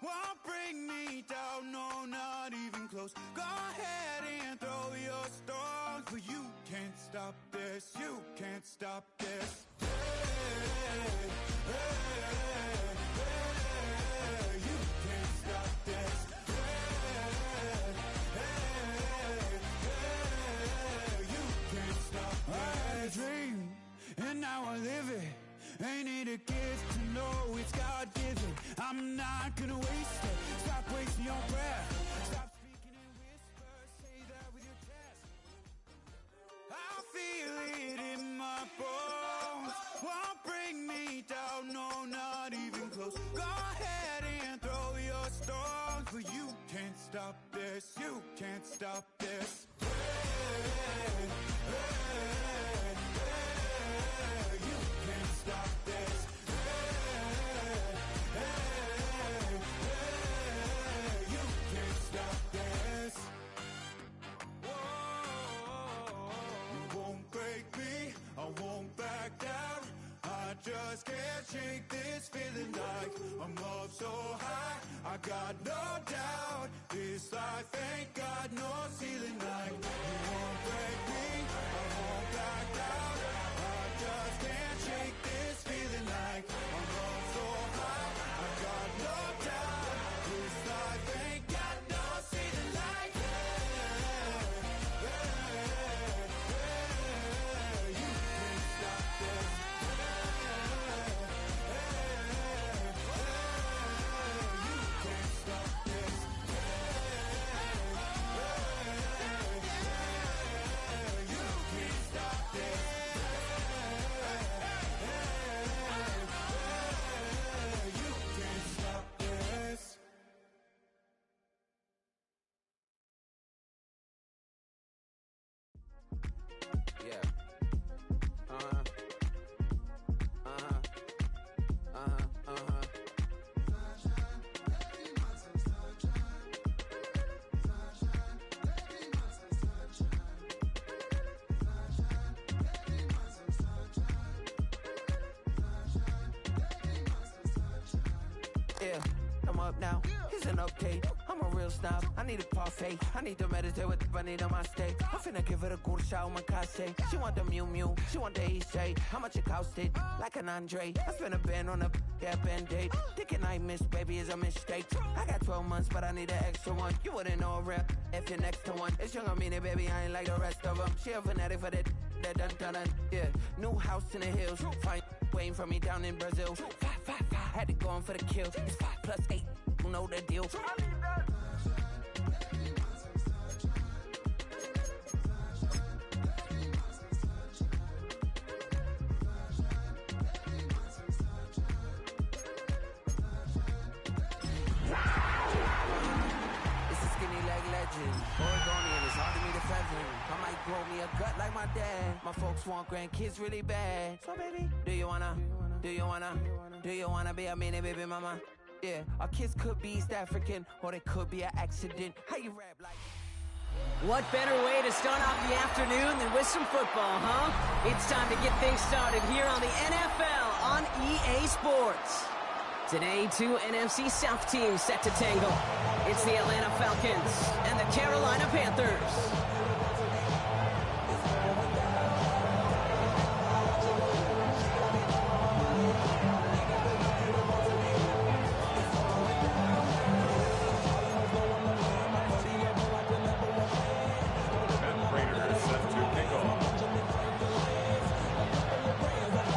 won't bring me down, no, not even close. Go ahead and throw your stones, but you can't stop this, you can't stop this. Hey, hey, hey, you can't stop this. Hey, hey, hey, you can't stop this. I had a dream, and now I live it. Ain't it a gift to know it's God-given? I'm not gonna waste it. Stop wasting your breath. Stop speaking in whispers. Say that with your chest. I feel it in my bones. Won't bring me down, no, not even close. Go ahead and throw your stones, but you can't stop this. You can't stop this. Hey, hey, hey, you can't stop this. Hey, hey, hey, you can't stop this. Whoa, you won't break me, I won't back down. I just can't shake this feeling like I'm up so high. I got no doubt, this life ain't got no ceiling like. You won't break me, I won't back down. I just can't shake this feeling like I'm up so high. I got no doubt, this life ain't got no ceiling like. Hey, hey, hey, you can't stop this. Yeah, I'm up now, here's an update. I'm a real snob, I need a parfait. I need to meditate with the bunny on my state. I'm finna give her a good shot on my case. She want the Mew Mew, she want the EJ. How much it costed? Like an Andre. I spent a band on a that band-aid. Thinking I missed, baby, is a mistake. I got 12 months, but I need an extra one. You wouldn't know a rep if you're next to one. It's young, I mean it, baby, I ain't like the rest of them. She a fanatic for that dun dun dun. Yeah, new house in the hills. Fine, waiting for me down in Brazil. 5, had to go on for the kill. It's 5 plus 8, you know the deal. Oregonian, it's hard to meet a pheasant. I might grow me a gut like my dad. My folks want grandkids really bad. So baby, do you wanna be a mini baby mama? Yeah, our kids could be East African, or they could be an accident. How you rap like? What better way to start off the afternoon than with some football, huh? It's time to get things started here on the NFL on EA Sports. Today, 2 NFC South teams set to tangle. It's the Atlanta Falcons and the Carolina Panthers.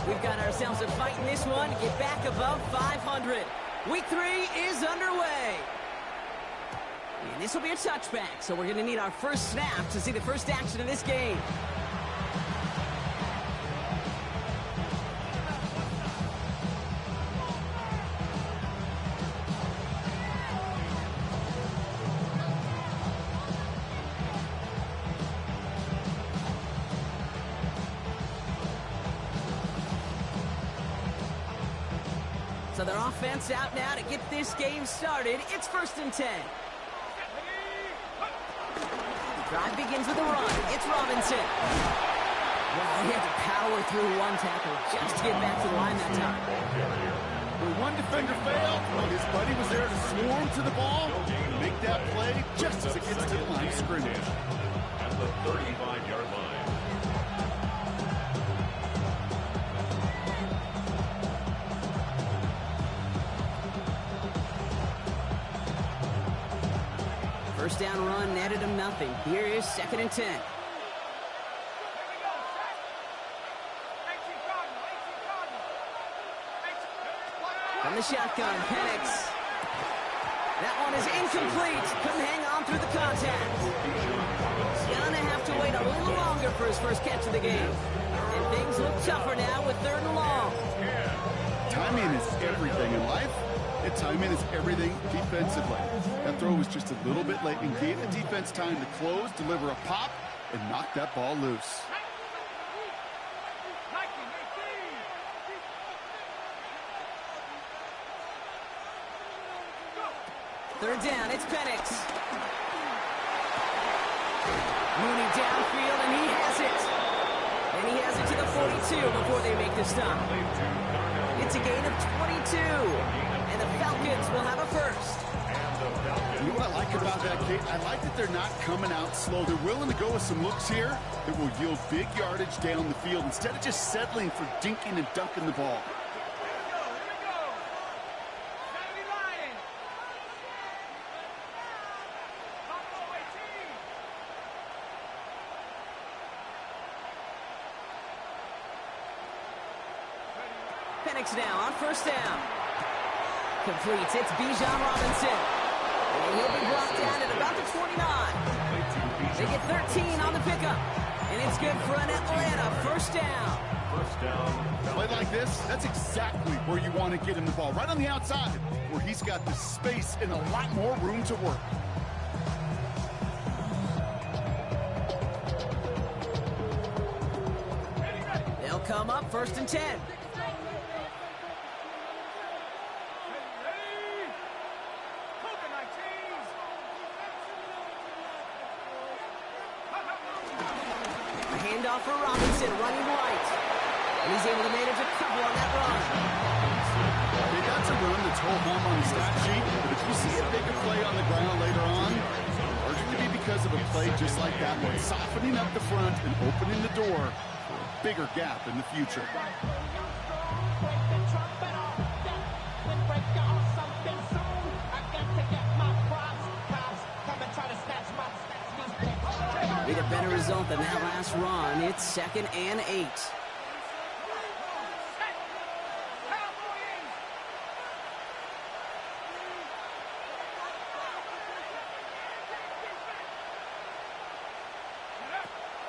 We've got ourselves a fight in this one to get back above 500. Week 3 is underway. And this will be a touchback, so we're going to need our first snap to see the first action in this game. So their offense out now to get this game started. It's 1st and 10. The drive begins with a run. It's Robinson. Well, he had to power through one tackle just to get back to the line that time. Where one defender failed, his buddy was there to swarm to the ball and make that play just as it gets to the line of scrimmage. At the 35-yard line. First down run netted him nothing. Here is 2nd and 10. From the shotgun, Penix. That one is incomplete. Couldn't hang on through the contact. Gonna have to wait a little longer for his first catch of the game. And things look tougher now with 3rd and long. Timing is everything in life. And timing is everything defensively. That throw was just a little bit late and gave the defense time to close, deliver a pop, and knock that ball loose. Third down, it's Penix. Mooney downfield, and he has it. And he has it to the 42 before they make the stop. It's a gain of 22. And the Falcons will have a first. You know what I like about that, Kate? I like that they're not coming out slow. They're willing to go with some looks here that will yield big yardage down the field instead of just settling for dinking and dunking the ball. Penix now on first down. Completes. It's Bijan Robinson. And he'll be brought down at about the 29. They get 13 on the pickup. And it's good for an Atlanta first down. Play like this, that's exactly where you want to get him the ball. Right on the outside, where he's got the space and a lot more room to work. They'll come up 1st and 10. Handoff for Robinson, running right. And he's able to manage a couple on that run. Okay, that's a run that's whole home on the stat sheet, but if you see a bigger play on the ground later on, largely to be because of a play just like that one, softening up the front and opening the door for a bigger gap in the future. Need a better result than that last run. It's 2nd and 8.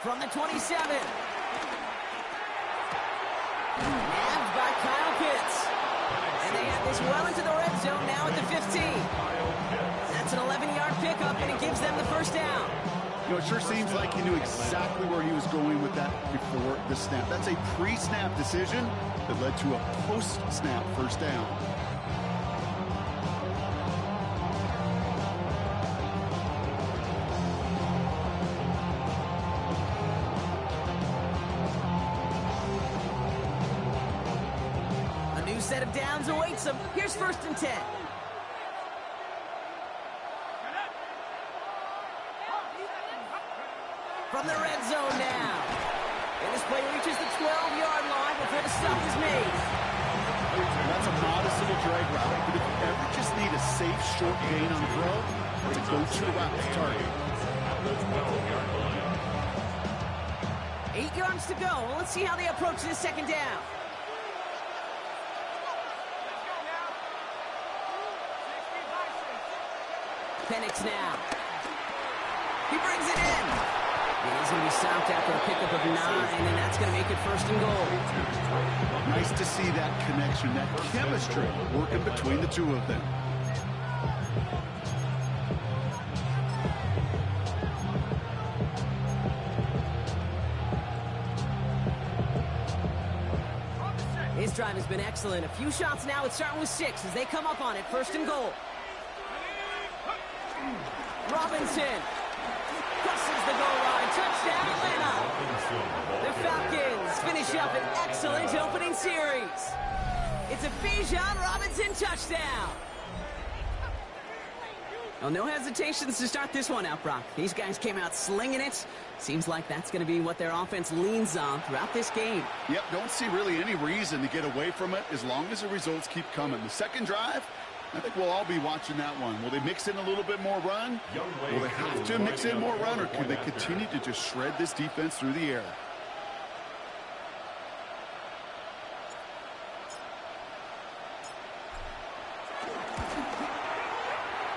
From the 27. Nabbed by Kyle Pitts. And they have this well into the red zone now at the 15. That's an 11-yard pickup, and it gives them the first down. You know, it sure seems like he knew exactly where he was going with that before the snap. That's a pre-snap decision that led to a post-snap first down. A new set of downs awaits them. Here's 1st and 10. From the red zone now. And this play reaches the 12-yard line before the stop is made. That's a modest little drag route, but if you ever just need a safe, short gain on the throw, it's a go-to route to target. 8 yards to go. Well, let's see how they approach this 2nd down. Penix now. He brings it in. And he's going to be stopped after a pickup of 9, and that's going to make it 1st and goal. Nice to see that connection, that chemistry working between the two of them. His drive has been excellent. A few shots now. It's starting with 6 as they come up on it. 1st and goal. Robinson crosses the goal line. Touchdown, Atlanta. The Falcons finish up an excellent opening series. It's It's a Bijan Robinson touchdown. Well, no hesitations to start this one out, Brock. These guys came out slinging it. Seems like that's going to be what their offense leans on throughout this game. Yep, don't see really any reason to get away from it as long as the results keep coming. The second drive, I think we'll all be watching that one. Will they mix in a little bit more run? Will they have to mix in more run, or can they continue to just shred this defense through the air?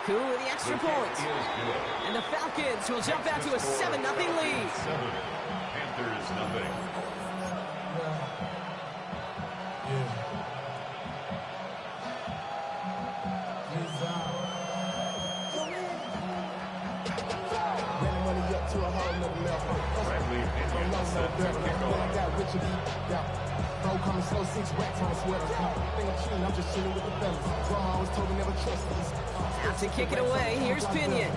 Koo with the extra point. And the Falcons will jump out to a 7-0 lead. Panthers nothing. Bradley Pinion set to kick off. Bro, coming slow, 6 racks on a sweater. Think I'm cheating, I'm just chilling with the fellas. Grandma always told me never trust these. Out to kick it away, here's Pinion.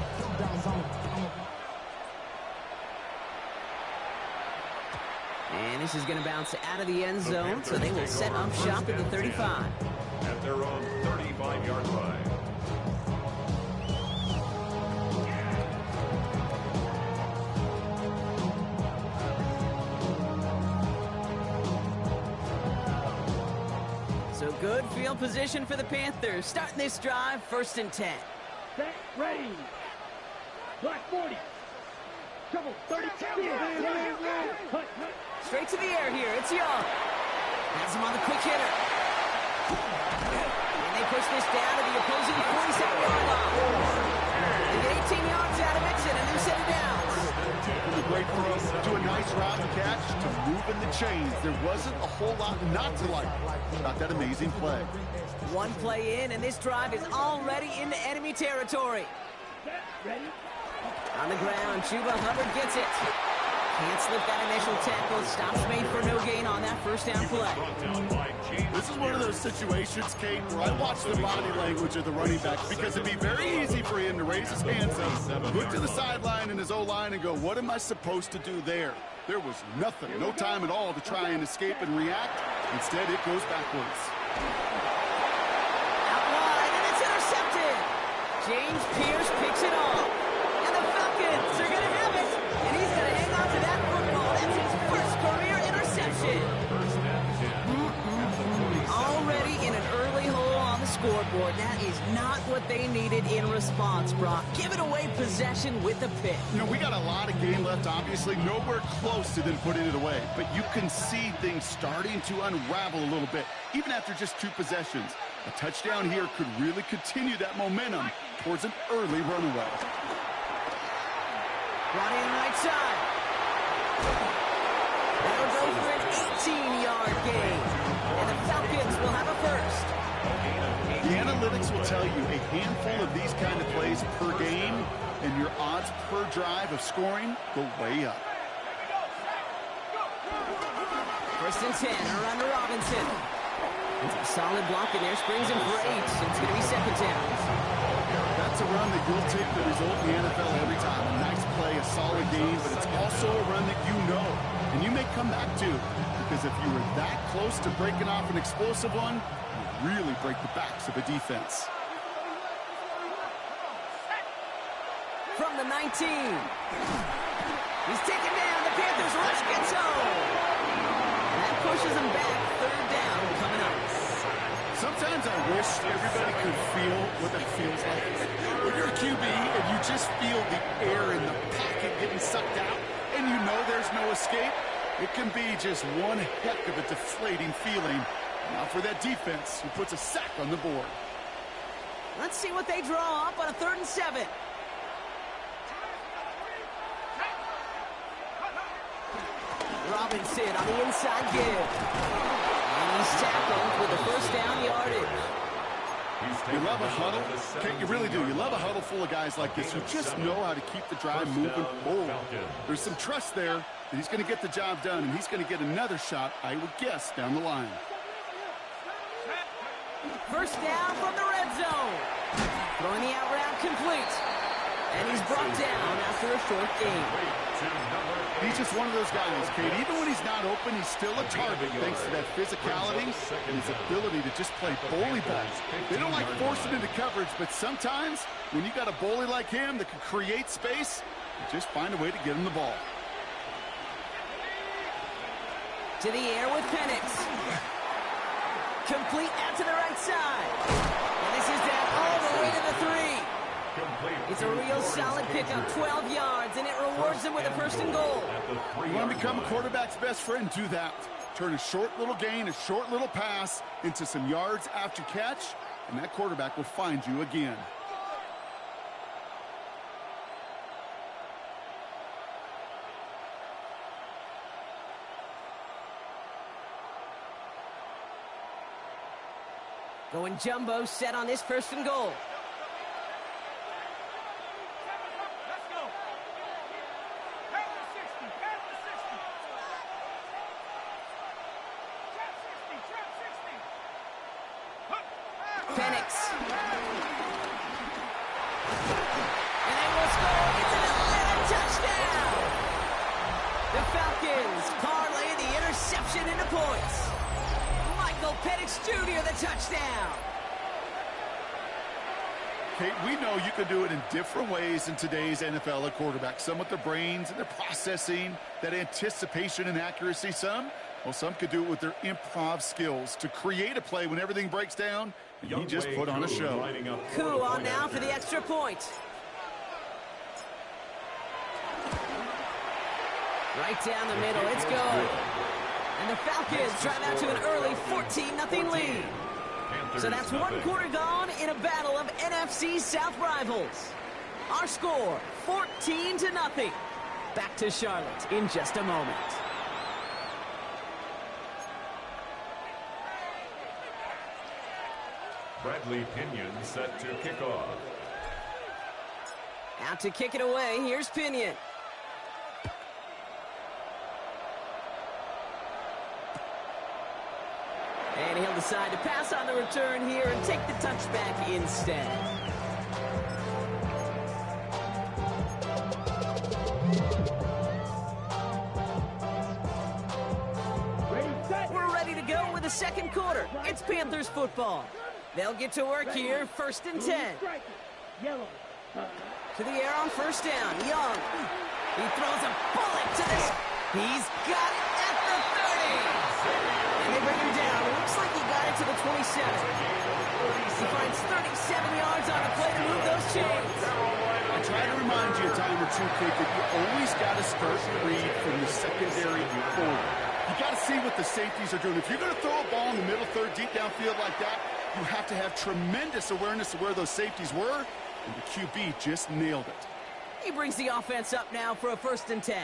And this is going to bounce out of the end zone, so they will set up shop at the 35. At their own 35-yard line. So good field position for the Panthers. Starting this drive, 1st and 10. Set, ready. Black 40. Trouble, 32. Straight to the air here, it's Young. Has him on the quick hitter. And they push this down to the opposing 47-yard line. They get 18 yards out of it and a new set of downs. From the great throw to a nice route catch to moving the chains. There wasn't a whole lot not to like about that amazing play. One play in, and this drive is already into enemy territory. On the ground, Chuba Hubbard gets it. Can't slip that initial tackle. Stops made for no gain on that first down play. This is one of those situations, Kate, where I watch the body language of the running back, because it'd be very easy for him to raise his hands up, look to the sideline in his O-line and go, what am I supposed to do there? There was nothing, no time at all to try and escape and react. Instead, it goes backwards. Out wide, and it's intercepted. James Pierce picks it off. And the Falcons are going to have it. And he's going to hang on to that football. That's his first career interception. Already in an early hole on the scoreboard. That is not what they needed in response, Brock. Give it away possession with a pick. You know, we got a lot of game left, obviously. Nowhere close to them putting it away. But you can see things starting to unravel a little bit, even after just 2 possessions. A touchdown here could really continue that momentum towards an early runaway. Ronnie on the right side. That'll go for an 18-yard gain. And the Falcons will have a first. The analytics will tell you a handful of these kind of plays per game, and your odds per drive of scoring go way up. 1st and 10, around to Robinson. Solid block in there, springs him for 8. It's going to be 2nd down. That's a run that you'll take the result in the NFL every time. A nice play, a solid game, but it's also a run that you know, and you may come back to, because if you were that close to breaking off an explosive one, you really break the backs of a defense. From the 19. He's taken down. The Panthers rush gets home. And that pushes him back. 3rd down coming up. Sometimes I wish everybody could feel what that feels like. When you're a QB and you just feel the air in the pocket getting sucked out, and you know there's no escape, it can be just one heck of a deflating feeling. Now for that defense, who puts a sack on the board. Let's see what they draw up on a 3rd and 7. Robinson on the inside give. And he's tackled with the 1st down yardage. You love a huddle. Okay, you really do. You love a huddle full of guys like this who just know how to keep the drive moving forward. There's some trust there that he's going to get the job done, and he's going to get another shot, I would guess, down the line. 1st down from the red zone. Throwing the out route complete. And he's brought down after a short gain. He's just one of those guys, Kate. Even when he's not open, he's still a target thanks to that physicality and his ability to just play bully ball. They don't like forcing into coverage, but sometimes when you got a bully like him that can create space, you just find a way to get him the ball. To the air with Penix. Complete out to the right side. And this is down all the way to the 3. It's a real solid pickup, 12 yards, and it rewards him with a first and goal. You want to become a quarterback's best friend, do that. Turn a short little gain, a short little pass into some yards after catch, and that quarterback will find you again. Going jumbo set on this first and goal. Penix. And they will score. It's an 11 touchdown. The Falcons parlay the interception into points. Michael Penix Jr. the touchdown. Kate, we know you can do it in different ways in today's NFL at quarterback. Some with their brains and their processing, that anticipation and accuracy. Some could do it with their improv skills to create a play when everything breaks down. And he just put on a show. Koo on now for the extra point. Right down the middle, it's good. And the Falcons drive out to an early 14-0 lead. So that's one quarter gone in a battle of NFC South rivals. Our score, 14-0. Back to Charlotte in just a moment. Bradley Pinion set to kick off. Out to kick it away, here's Pinion. And he'll decide to pass on the return here and take the touchback instead. We're ready to go with the second quarter. It's Panthers football. They'll get to work here, 1st and 10. To the air on first down, Young. He throws a bullet to this. He's got it at the 30. And they bring him down. It looks like he got it to the 27. He finds 37 yards on the play to move those chains. I try to remind you a time or two, Kate, that you always got to start to read from the secondary forward. You got to see what the safeties are doing. If you're going to throw a ball in the middle third, deep downfield like that, you have to have tremendous awareness of where those safeties were, and the QB just nailed it. He brings the offense up now for a 1st and 10.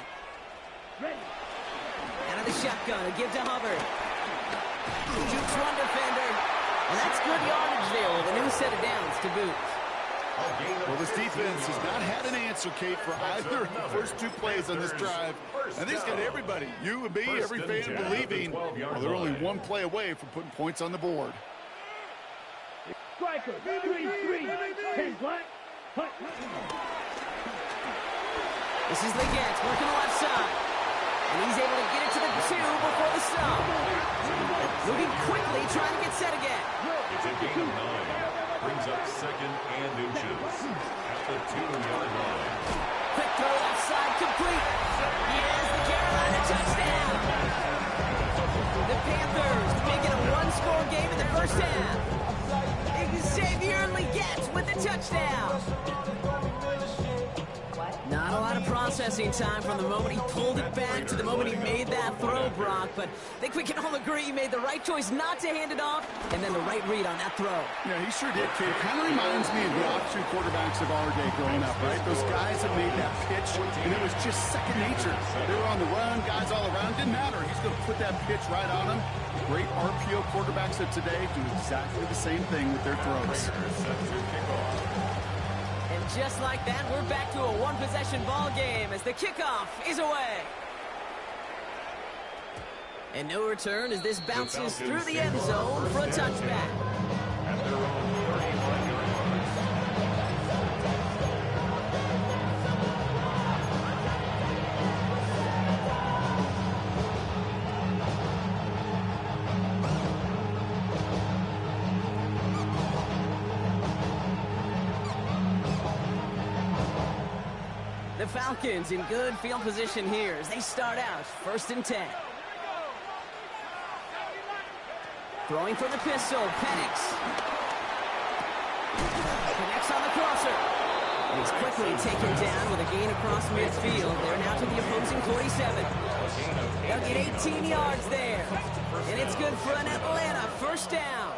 Out of the shotgun, a give to Hubbard. Jukes one defender. And that's good yardage there with a new set of downs to boot. Well, this defense has not had an answer, Kate, for either of the first two plays on this drive. I think it's got everybody, you and me, every fan believing, well, they're only one play away from putting points on the board. Striker, 3-3, 10 black, punt. This is Leggett working the left side. And he's able to get it to the 2 before the stop. Moving quickly, trying to get set again. It's a gain of 9. Brings up 2nd and inches at the 2-yard line. Quick throw left side, complete. Here's the Carolina touchdown. The Panthers making a one-score game in the first half. Xavier Leggett with the touchdown. Not a lot of processing time from the moment he pulled it back to the moment he made that throw, Brock. But I think we can all agree he made the right choice not to hand it off, and then the right read on that throw. Yeah, he sure did, kid. It kind of reminds me of the offshoot quarterbacks of our day growing up, right? Those guys that made that pitch, and it was just second nature. They were on the run, guys all around. Didn't matter. He's going to put that pitch right on him. Great RPO quarterbacks of today do exactly the same thing with their throws. And just like that, we're back to a one-possession ball game as the kickoff is away. And no return as this bounces through the end zone for a touchback. At their own 35-yard line. The Falcons in good field position here as they start out 1st and 10. Throwing for the pistol, Penix. Connects on the crosser. He's quickly taken down with a gain across midfield. They're now to the opposing 47. They'll get 18 yards there. And it's good for an Atlanta 1st down.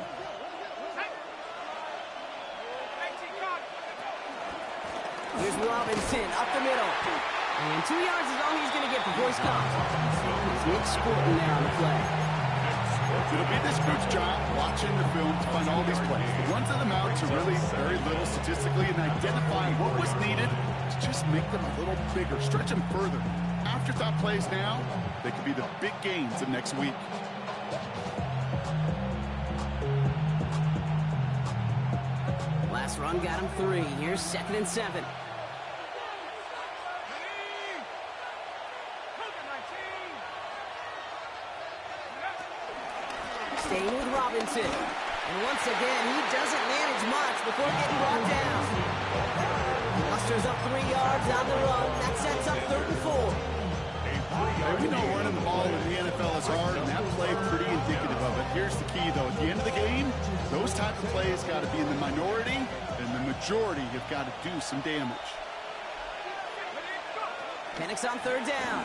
Here's Robinson up the middle. And 2 yards is all he's going to get before he stops. It's Nick Sporton now on the play. It'll be this group's job watching the film to find all these plays. The ones that amount to really very little statistically and identifying what was needed to just make them a little bigger, stretch them further. Afterthought plays now, they could be the big gains of next week. Last run got him 3. Here's 2nd and 7. Staying with Robinson. And once again, he doesn't manage much before getting brought down. Musters up 3 yards on the run. That sets up 3rd and 4. We know running the ball in the NFL is hard, and that play pretty indicative of it. Here's the key, though. At the end of the game, those type of plays got to be in the minority, and the majority have got to do some damage. Penix on 3rd down.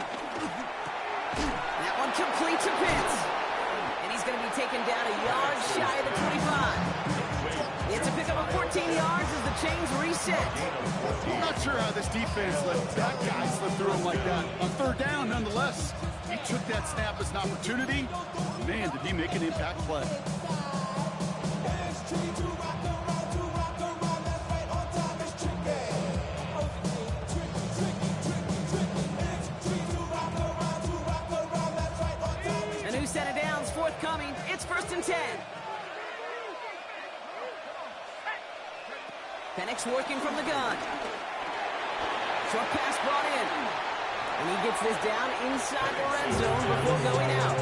That one complete to Pitts. And he's going to be taken down a yard shy of the 25. It's a pickup of 14 yards as the chains reset. I'm not sure how this defense let that guy slip through him like that. On 3rd down, nonetheless, he took that snap as an opportunity. Man, did he make an impact play. A new set of downs forthcoming. It's 1st and 10. Penix working from the gun. Short pass brought in. And he gets this down inside the red zone before going out.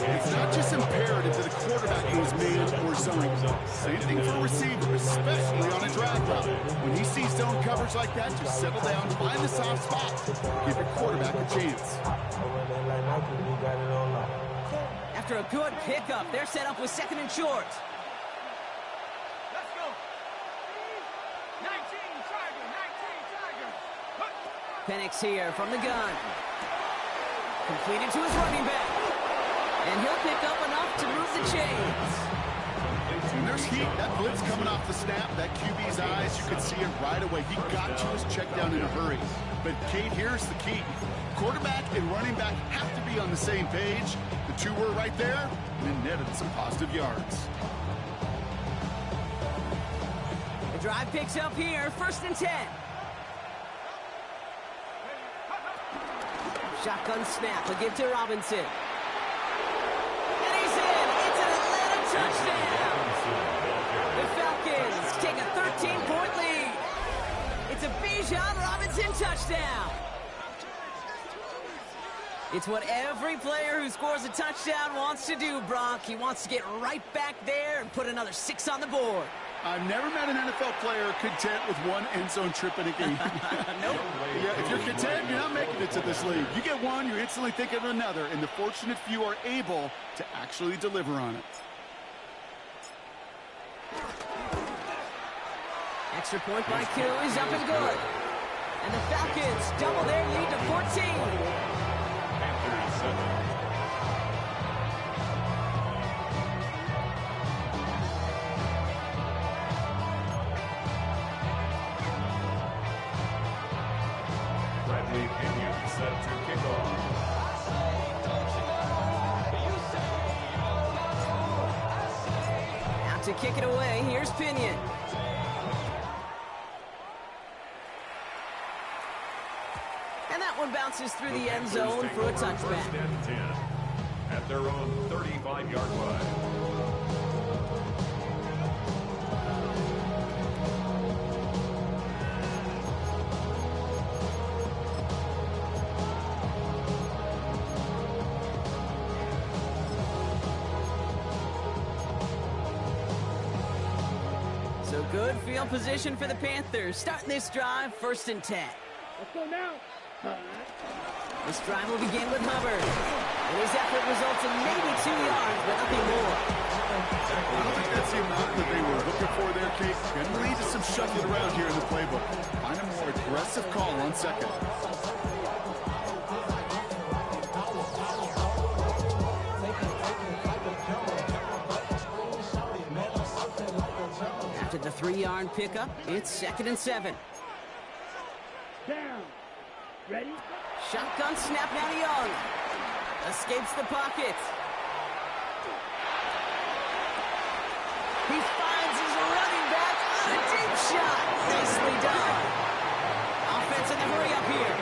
It's not just imperative that the quarterback goes man or zone. Same thing for a receiver, especially on a drag route. When he sees zone coverage like that, just settle down, find the soft spot, give your quarterback a chance. After a good pickup, they're set up with 2nd and short. Penix here from the gun. Completed to his running back. And he'll pick up enough to move the chains. When there's heat, that blitz coming off the snap, that QB's eyes, you could see it right away. He got to his check down in a hurry. But, Kate, here's the key. Quarterback and running back have to be on the same page. The two were right there, and it netted some positive yards. The drive picks up here, 1st and 10. Shotgun snap, a give to Robinson. And he's in! It's an Atlanta touchdown! The Falcons take a 13-point lead. It's a Bijan Robinson touchdown. It's what every player who scores a touchdown wants to do, Brock. He wants to get right back there and put another 6 on the board. I've never met an NFL player content with one end zone trip in a game. Nope. Yeah, if you're content, you're not making it to this league. You get one, you're instantly thinking of another, and the fortunate few are able to actually deliver on it. Extra point by Q is up and good. And the Falcons double their lead to 14. Bradley Pinion set to kick off. Out to kick it away, here's Pinion. And that one bounces through the end zone for a touchback. 1st and 10 at their own 35-yard line. So good field position for the Panthers. Starting this drive, 1st and 10. Let's go now. This drive will begin with Hubbard. And his effort results in maybe 2 yards, but nothing more. I don't think that's the amount that they were looking for there, Kate. Going to lead to some shuffling around here in the playbook. Find a more aggressive call on second. After the 3-yard pickup, it's 2nd and 7. Down. Ready? Shotgun snap now to Young. Escapes the pocket. He finds his running back on a deep shot. Nicely done. Offense in the hurry up here.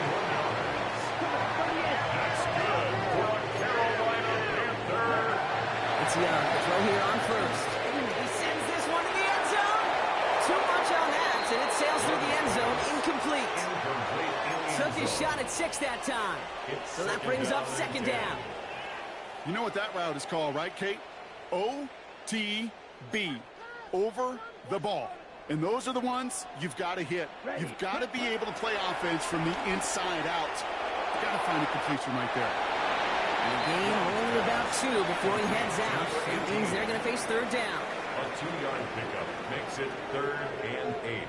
That's good for a Carolina Panther. It's Young. Throw here on first. He sends this one to the end zone. Too much on that, and it sails through the end zone. Incomplete. Took his shot at 6 that time. So that brings up 2nd down. You know what that route is called, right, Kate? OTB. Over the ball. And those are the ones you've got to hit. You've got to be able to play offense from the inside out. You've got to find a completion right there. And the game only about 2 before he heads out. That means they're going to face 3rd down. A 2-yard pickup makes it 3rd and 8.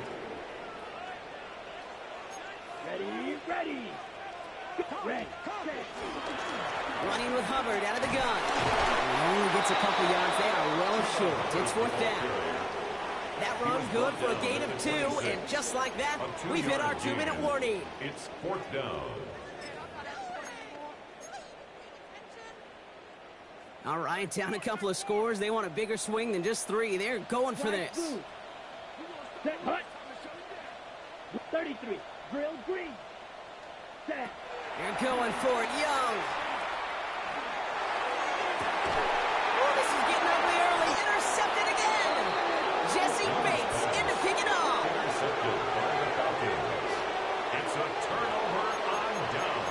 Ready, ready. Ready. Running with Hubbard out of the gun. He only gets a couple yards. They are well short. It's 4th down. That run good for a gain of 2, and just like that, we've hit our 2-minute warning. It's 4th down. All right, down a couple of scores. They want a bigger swing than just 3. They're going for this. Set, hut. 33. Drill green. Set. They're going for it. Young. Oh, this is getting ugly early. Intercepted again. Jesse Bates in to pick it off. Intercepted by the Falcons. It's a turnover on downs.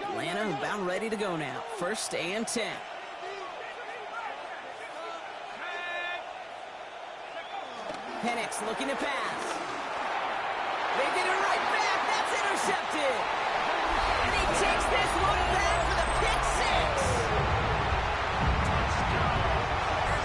Atlanta about ready to go now. 1st and 10. Penix looking to pass. They get it right back. That's intercepted. And he takes this one back for the pick 6.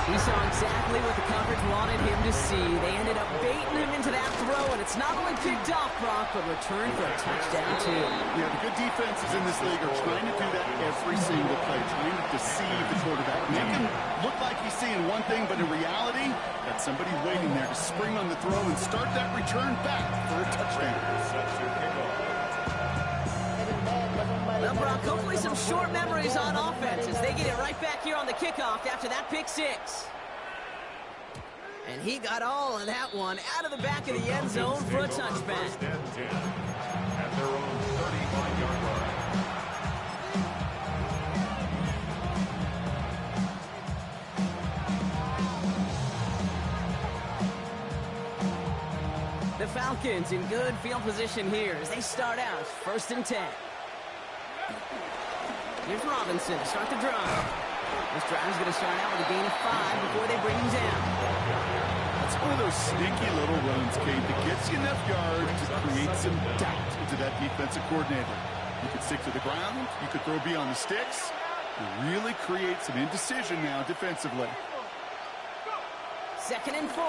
He saw exactly what the coverage wanted him to see. They ended up baiting him into that throw, and it's not only picked off, Brock, but returned for a touchdown, too. Yeah, the good defenses in this league are trying to do that every single play, trying to deceive the quarterback. Make him look like he's seeing one thing, but in reality, got somebody waiting there to spring on the throw and start that return back for a touchdown. Well, Brock, hopefully some short memories on offense as they get it right back here on the kickoff after that pick 6. And he got all of that one out of the back of the end zone for a touchback. 1st and 10 at their own 35-yard line. The Falcons in good field position here as they start out 1st and 10. Here's Robinson to start the drive. This drive's going to start out with a gain of 5 before they bring him down. That's one of those sneaky little runs, Kate, that gets you enough yards to create some doubt into that defensive coordinator. You could stick to the ground. You could throw beyond the sticks. It really creates some indecision now defensively. 2nd and 4.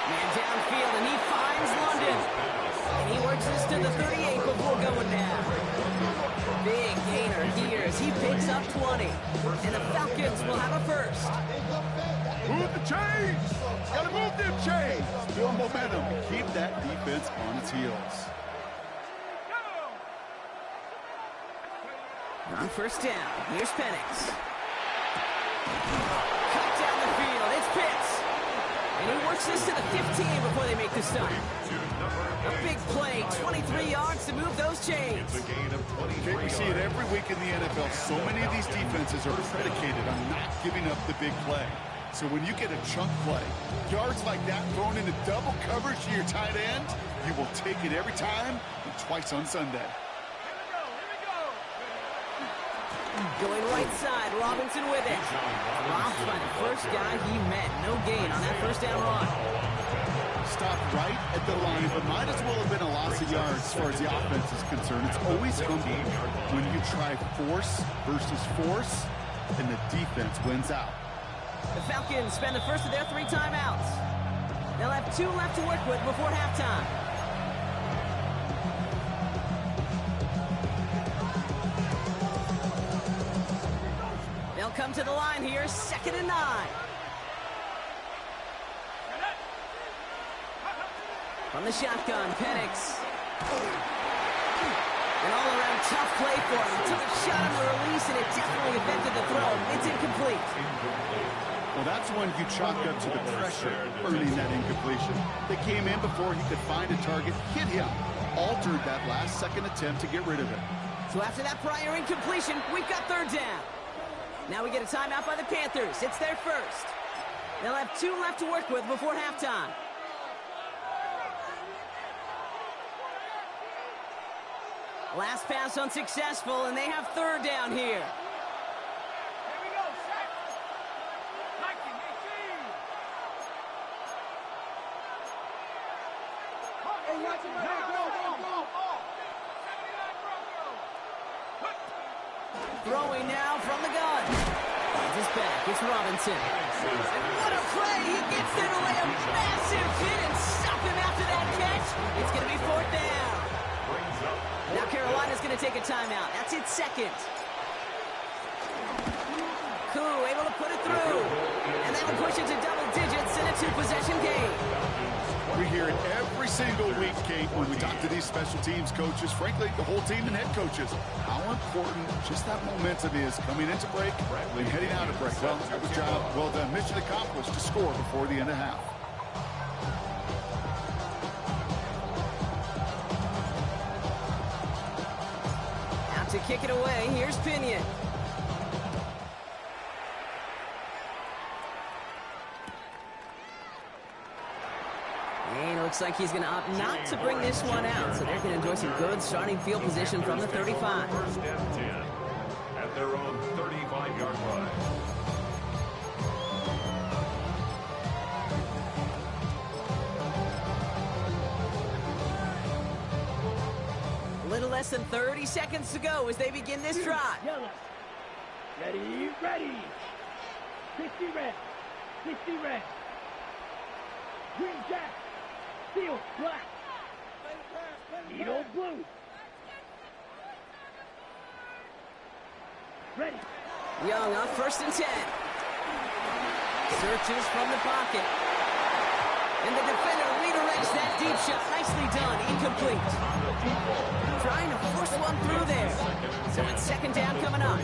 Man downfield, and he finds London. And he works this to the 38 before going down. Big gainer here as he picks up 20. And the Falcons will have a 1st. Move the chains! Gotta move them chains! Build momentum. Keep that defense on its heels. On 1st down, here's Penix. Cut down the field, it's Pitts. And he works this to the 15 before they make the stop. A big play straight. 23 yards to move those chains. It's a gain of 23 We see it every week in the NFL. So many of these defenses are predicated on not giving up the big play. So when you get a chunk play, yards like that thrown into double coverage to your tight end, you will take it every time and twice on Sunday. Going right side, Robinson with it. Robbed by the first guy he met. No gain on that first down run. Stopped right at the line, but might as well have been a loss of yards as far as the offense is concerned. It's always humbling when you try force versus force, and the defense wins out. The Falcons spend the first of their 3 timeouts. They'll have 2 left to work with before halftime. They'll come to the line here, 2nd and 9. From the shotgun, Penix. An all-around tough play for him. Took a shot on the release, and it definitely affected the throw. It's incomplete. Well, that's when you chalk up to the pressure, earning that incompletion. They came in before he could find a target, hit him, altered that last-second attempt to get rid of it. So after that prior incompletion, we've got 3rd down. Now we get a timeout by the Panthers. It's their first. They'll have 2 left to work with before halftime. Last pass unsuccessful, and they have 3rd down here. Throwing now from the gun. Finds his back. It's Robinson. And what a play! He gets there to lay a massive hit and stop him after that catch. It's going to be 4th down. Now Carolina's going to take a timeout. That's its 2nd. Koo able to put it through. And that'll push it to double digits in a 2-possession game. We hear it every single week, Kate, when we talk to these special teams coaches, frankly, the whole team and head coaches, how important just that momentum is coming into break and heading out of break. Well, good job. Well done. Mission accomplished to score before the end of half. Out to kick it away. Here's Pinion. And it looks like he's going to opt not to bring this one out, so they're going to enjoy some good starting field position from the 35. 1st and 10 at their own 35-yard line. A little less than 30 seconds to go as they begin this drive. Yellow. Ready, ready. 60 red. 60 red. Green jack. Steel black. Needle blue. Ready. Young up 1st and 10. Searches from the pocket. And the defender redirects that deep shot. Nicely done. Incomplete. Trying to force one through there. So it's 2nd down coming up.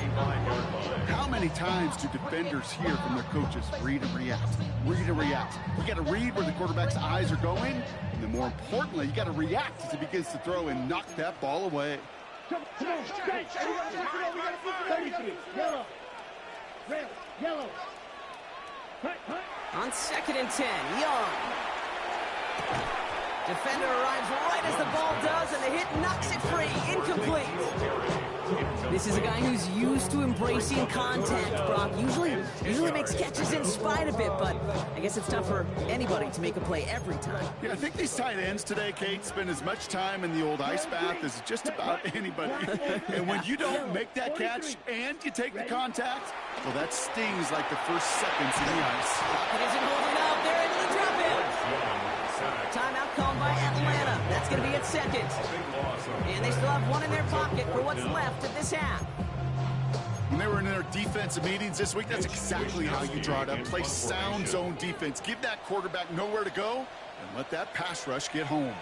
How many times do defenders hear from their coaches, read and react, read and react? You got to read where the quarterback's eyes are going, and then more importantly, you got to react as he begins to throw and knock that ball away. Come on, straight. 33. Yellow. Red. Yellow. Hut, hut. On 2nd and 10, Young. Defender arrives right as the ball does, and the hit knocks it free. Incomplete. This is a guy who's used to embracing contact, Brock. Usually makes catches in spite of it, but I guess it's tough for anybody to make a play every time. Yeah, I think these tight ends today, Kate, spend as much time in the old ice bath as just about anybody. And when you don't make that catch and you take the contact, well, that stings like the first seconds in the ice. It isn't holding up. They're able to drop it. Timeout called by Atlanta. That's going to be its 2nd. And they still have 1 in their pocket for what's left of this half. When they were in their defensive meetings this week, that's exactly how you draw it up. Play sound zone defense. Give that quarterback nowhere to go and let that pass rush get home.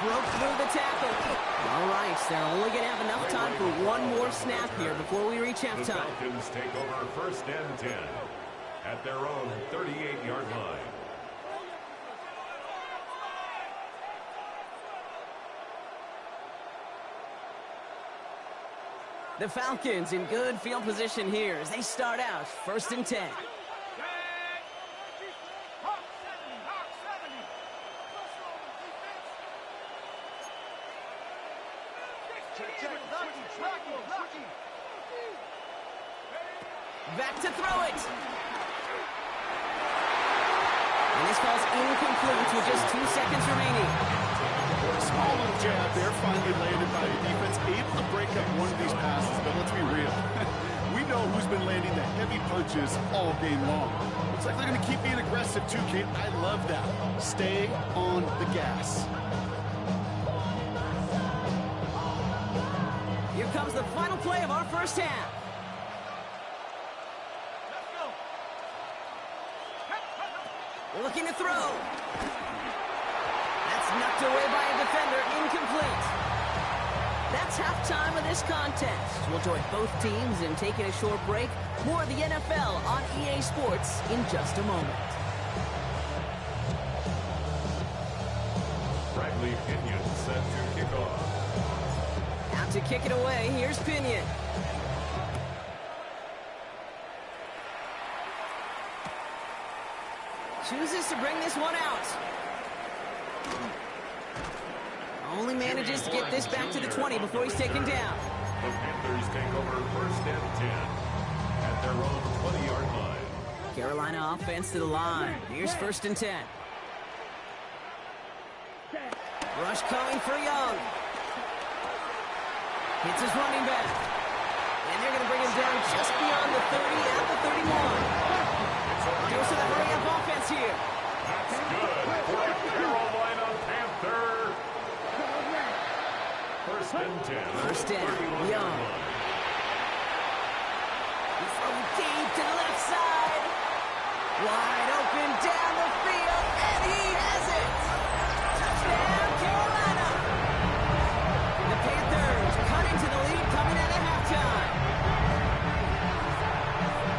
Broke through the tackle. All right, so they're only going to have enough time for one more snap here before we reach The halftime. Falcons take over 1st and 10 at their own 38-yard line. The Falcons in good field position here as they start out 1st and 10. Back to throw it. And this ball's incomplete with just 2 seconds remaining. Small little jab there, finally landed by the defense, able to break up one of these passes, but let's be real. We know who's been landing the heavy punches all game long. Looks like they're going to keep being aggressive too, Kate. I love that. Stay on the gas. Here comes the final play of our first half. Looking to throw. That's knocked away by a defender, incomplete. That's halftime of this contest. We'll join both teams in taking a short break. More of the NFL on EA Sports in just a moment. Bradley Pinion set to kick off. Out to kick it away, here's Pinion. Chooses to bring this one out. Only manages to get this back to the 20 before he's taken down. The Panthers take over 1st and 10 at their own 20-yard line. Carolina offense to the line. Here's 1st and 10. Rush coming for Young. Hits his running back. And they're going to bring him down just beyond the 30 at the 31. Goes to the hurry-up offense here. That's good for a Carolina Panther. 1st and 10. 1st down, Young. He's throwing deep to the left side. Wide open down the field, and he has it. Touchdown, Carolina. The Panthers cut into the lead coming out of halftime.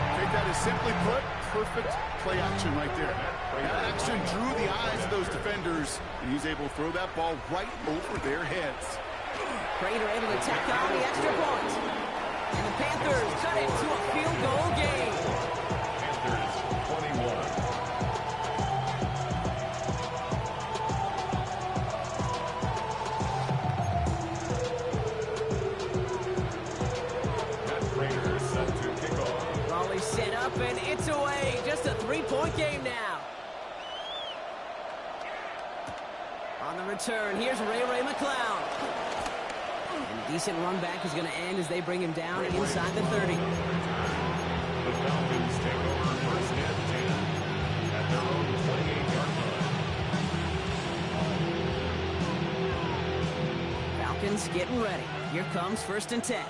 I think that is simply put, perfect play action right there. That action drew the eyes of those defenders, and he's able to throw that ball right over their heads. Prater able to tack on the extra point. And the Panthers cut it to a field goal game. Panthers 21. Matt Prater set to kick off. Raleigh set up and it's away. Just a 3-point game now. On the return, here's Ray McCloud. And a decent run back is going to end as they bring him down inside the 30. The Falcons take over 1st and 10 at their own 28-yard line. Falcons getting ready. Here comes 1st and 10.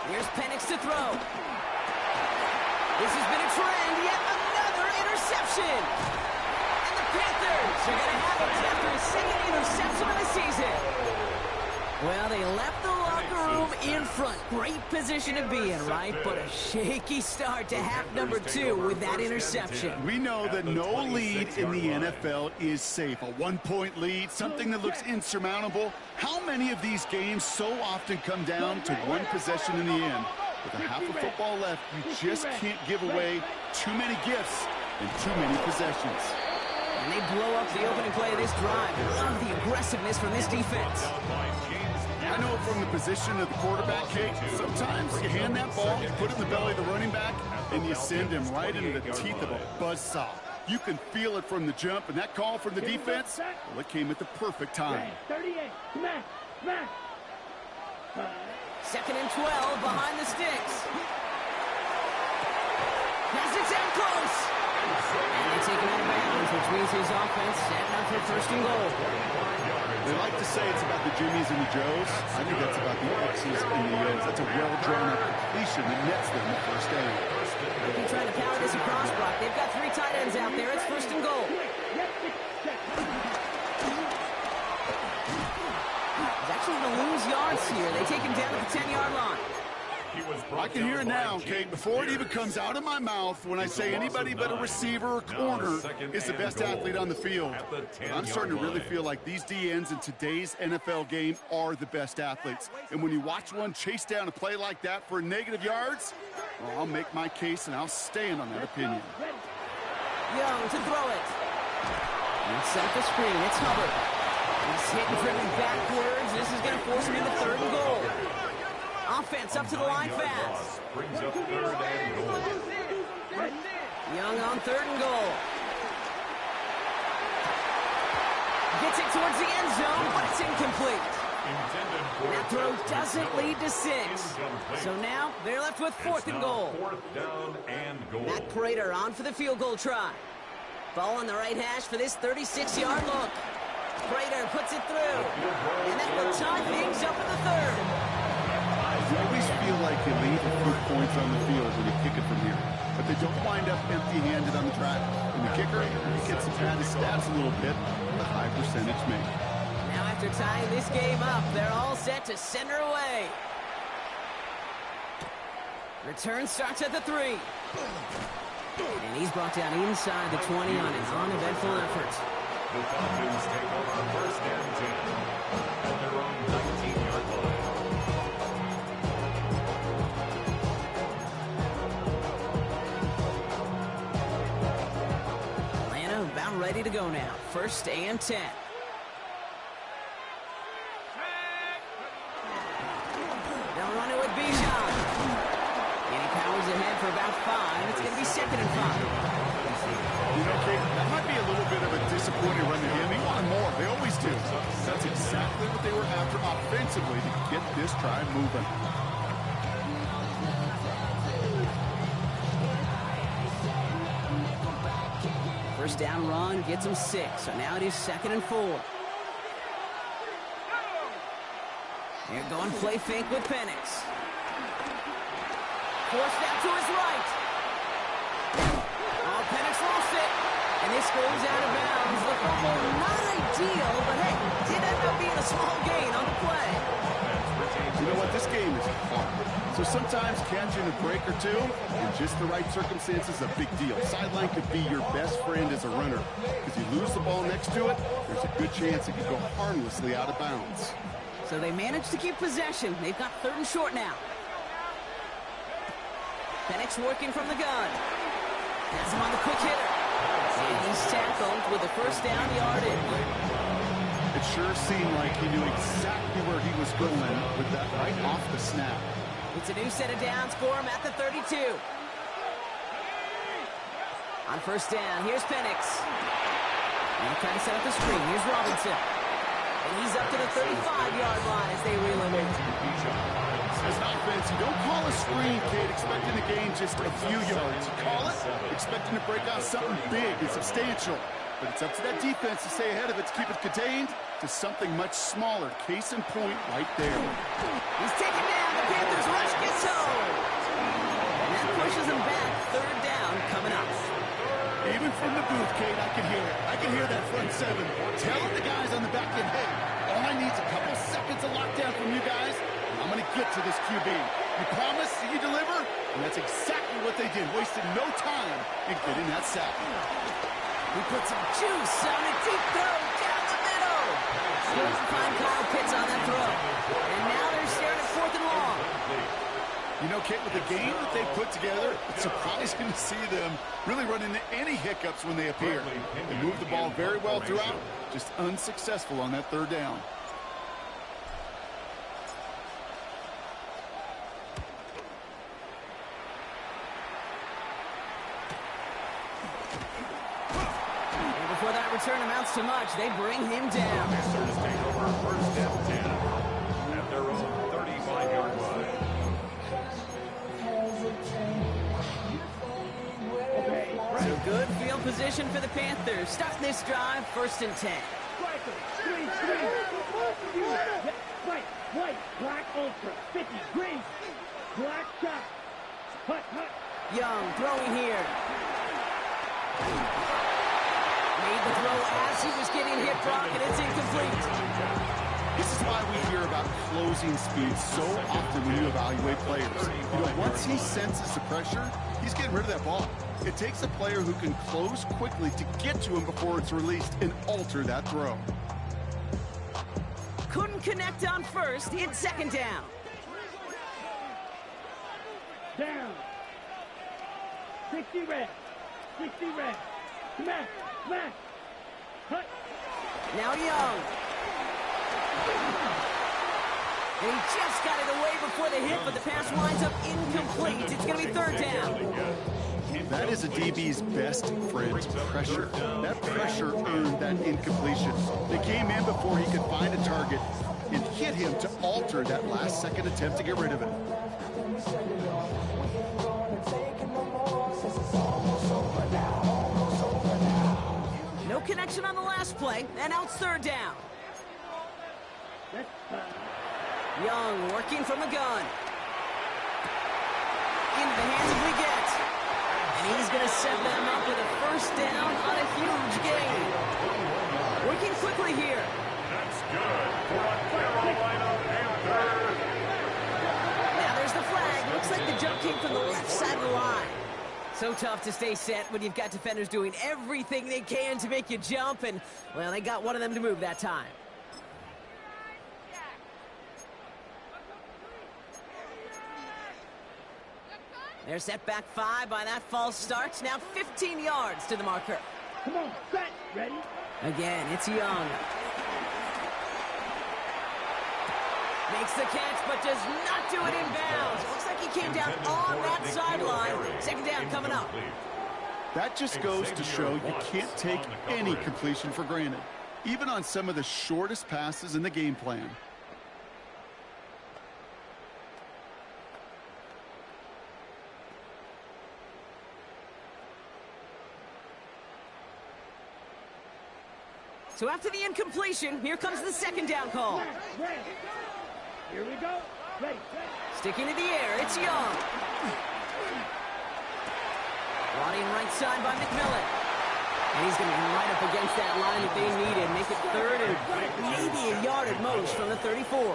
Here's Penix to throw. This has been a trend. Yet another interception. And the Panthers are going to have it after his second interception of the season. Well, they left the locker room in front. Great position to be in, right? But a shaky start to half number 2 with that interception. We know that no lead in the NFL is safe. A 1-point lead, something that looks insurmountable. How many of these games so often come down to one possession in the end? With a half of football left, you just can't give away too many gifts and too many possessions. And they blow up the opening play of this drive. Love the aggressiveness from this defense. I know from the position of the quarterback, Kate, sometimes you hand that ball, you put it in the belly of the running back, and you send him right into the teeth of a buzzsaw. You can feel it from the jump, and that call from the defense, well, it came at the perfect time. 38, smash, smash. 2nd and 12 behind the sticks. Has it down close. And they take him out of bounds, which means his offense setting up for 1st and goal. They like to say it's about the Jimmies and the Joes. I think that's about the X's and the O's. That's a well-drawn-up completion that nets them the 1st down. They keep trying to power this across, Brock. They've got 3 tight ends out there. It's 1st and goal. He's actually going to lose yards here. They take him down at the 10-yard line. I can hear it now, Kate, before it even comes out of my mouth when I say anybody but a receiver or corner is the best athlete on the field. I'm starting to really feel like these DNs in today's NFL game are the best athletes. And when you watch one chase down a play like that for negative yards, well, I'll make my case and I'll stand on that opinion. Young to throw it. And set up the screen. It's Hubbard. He's hit and driven backwards. This is going to force him into 3rd and goal. Offense up to the line fast. Brings up 3rd and goal. Young on 3rd and goal. Gets it towards the end zone, but it's incomplete. That throw doesn't lead to 6. So now they're left with 4th and goal. 4th down and goal. Matt Prater on for the field goal try. Ball on the right hash for this 36-yard look. Prater puts it through. And that will tie things up in the 3rd. You always feel like you leave a few points on the field when you kick it from here, but they don't wind up empty-handed on the track. And the kicker, he gets to pad his stats a little bit with a high percentage make. Now after tying this game up, they're all set to send her away. Return starts at the 3. And he's brought down inside the 20 on an uneventful effort. The Falcons take over 1st and 10 at their own 19-yard line. About ready to go now. 1st and 10. They'll run it with Bijan. And he powers ahead for about 5. It's going to be 2nd and 5. You know, Kate, that might be a little bit of a disappointing run to him. He wanted more. They always do. That's exactly what they were after offensively to get this drive moving. 1st down run gets him 6. So now it is 2nd and 4. They're going play fake with Penix. Forced out to his right. Oh, Penix lost it. And this goes out of bounds. The fumble, not ideal, but hey, did end up being a small gain on the play. You know what? This game is hard. So sometimes catching a break or two in just the right circumstances is a big deal. Sideline could be your best friend as a runner. Because you lose the ball next to it, there's a good chance it could go harmlessly out of bounds. So they managed to keep possession. They've got 3rd and short now. Penix working from the gun. Has him on the quick hitter. And he's tackled with the 1st down yardage. It sure seemed like he knew exactly where he was going with that right off the snap. It's a new set of downs for him at the 32. On 1st down, here's Penix. And trying to set up the screen. Here's Robinson. And he's up to the 35-yard line as they reel him in. As an offense, you don't call a screen, Kate, expecting to gain just a few yards. You call it expecting to break out something big and substantial. But it's up to that defense to stay ahead of it, to keep it contained to something much smaller. Case in point right there. He's taken down. The Panthers rush gets home. And that pushes him back. 3rd down coming up. Even from the booth, Kate, I can hear it. I can hear that front 7 telling the guys on the back end, hey, all I need is a couple seconds of lockdown from you guys, and I'm going to get to this QB. You promise, you deliver, and that's exactly what they did. Wasted no time in getting that sack. He put some juice on a deep throw down the middle. Doesn't find Kyle Pitts on that throw. And now they're staring at 4th and long. You know, Kate, with the game that they put together, it's surprising to see them really run into any hiccups when they appear. They move the ball very well throughout, just unsuccessful on that 3rd down. And before that return amounts to much, they bring him down. Pacers take over 1st and 10 at their own 35-yard line. So good field position for the Panthers. Starting this drive, 1st and 10. White, black ultra, 50, green, black shot. Hut. Young throwing here. Made the throw as he was getting hit, Brock, and it's incomplete. why we hear about closing speed so often when you evaluate players. You know, once he senses the pressure, he's getting rid of that ball. It takes a player who can close quickly to get to him before it's released and alter that throw. Couldn't connect on first. It's second down. Down. 60 red. 60 red. Smash. Smash. Cut. Now Young. And he just got it away before the hit, but the pass winds up incomplete. It's going to be third down. That is a DB's best friend, pressure. That pressure earned that incompletion. They came in before he could find a target and hit him to alter that last-second attempt to get rid of it. No connection on the last play, and now it's third down. Young working from the gun. Into the hands of Leggett. And he's going to set them up with a first down on a huge gain. Working quickly here. That's good for a Carolina Panther. Now there's the flag. Looks like the jump came from the left side of the line. So tough to stay set when you've got defenders doing everything they can to make you jump. And, well, they got one of them to move that time. They're set back 5 by that false start. Now 15 yards to the marker. Come on, set. Ready? Again, it's Young. Makes the catch, but does not do it in bounds. Looks like he came down on that sideline. Second down coming up. That just goes to show you can't take any completion for granted, even on some of the shortest passes in the game plan. So after the incompletion, here comes the second down call. Ready. Here we go. Ready. Sticking to the air, it's Young. Ronnie right side by McMillan. And he's going to be right up against that line that they need and make it third and maybe a yard at most from the 34. A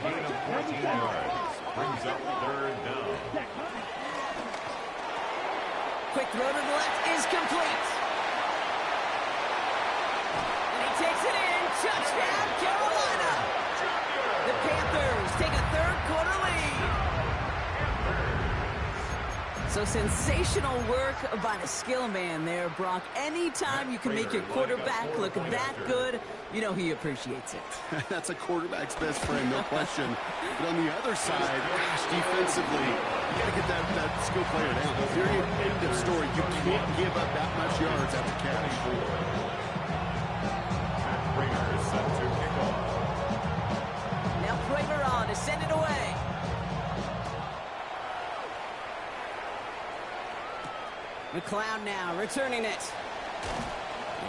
gain of 14 yards brings up third down. Quick throw to the left is complete. Takes it in, touchdown, Carolina! The Panthers take a third-quarter lead. So sensational work by the skill man there, Brock. Anytime you can make your quarterback look that good, you know he appreciates it. That's a quarterback's best friend, no question. But on the other side, gosh, defensively, you got to get that skill player down. Period, end of story. You can't give up that much yards after catch. Set to kick off. Now Prater on to send it away. McLeod now returning it.